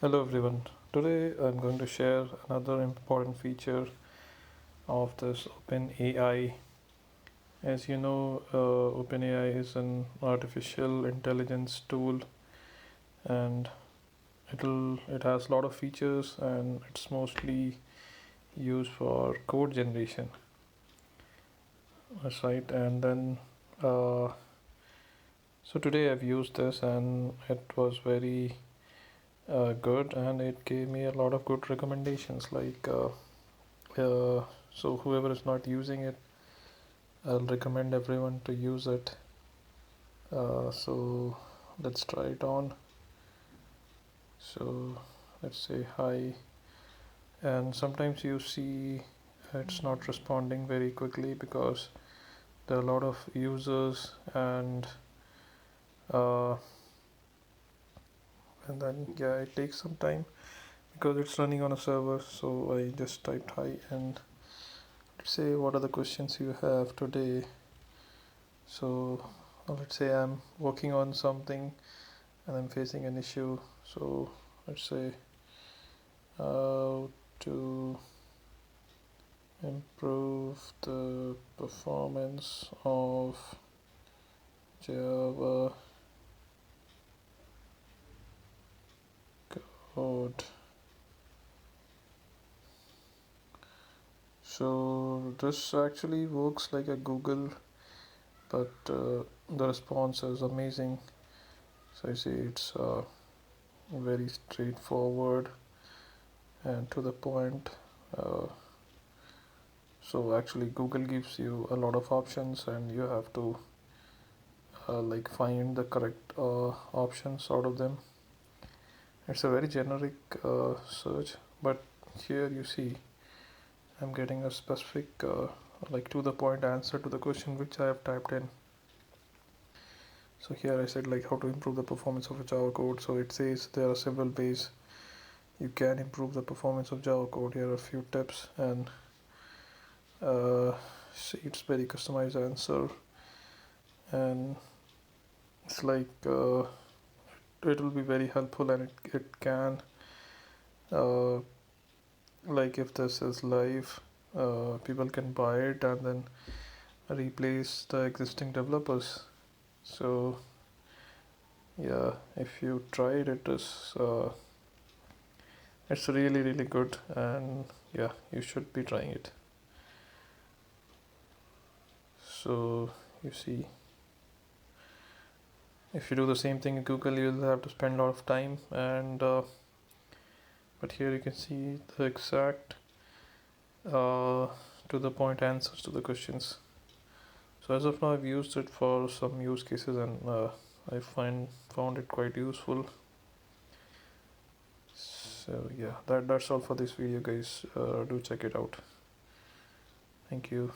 Hello everyone. Today I'm going to share another important feature of this OpenAI. As you know, OpenAI is an artificial intelligence tool, and it has a lot of features, and it's mostly used for code generation. That's right. And then uh, so today I've used this, and it was very good, and it gave me a lot of good recommendations so whoever is not using it, I'll recommend everyone to use it. So let's try it on. So let's say hi, and sometimes you see it's not responding very quickly because there are a lot of users, uh, and then yeah, it takes some time because it's running on a server. So I just typed hi, and let's say what are the questions you have today. So let's say I'm working on something and I'm facing an issue. So let's say how to improve the performance of Java code. So this actually works like a Google, but the response is amazing. So I see it's very straightforward and to the point. Uh, so actually Google gives you a lot of options, and you have to like find the correct options out of them. It's a very generic search, but here you see I'm getting a specific like to the point answer to the question which I have typed in. So here I said like how to improve the performance of a Java code. So it says there are several ways you can improve the performance of Java code. Here are a few tips, and see, it's very customized answer, and it's like it will be very helpful, and it can uh, like if this is live, people can buy it and then replace the existing developers. So yeah, if you try it, it's really good, and yeah, you should be trying it. So you see, if you do the same thing in Google, you'll have to spend a lot of time, and but here you can see the exact uh, to the point answers to the questions. So as of now, I've used it for some use cases, and I found it quite useful. So yeah, that's all for this video, guys. Do check it out. Thank you.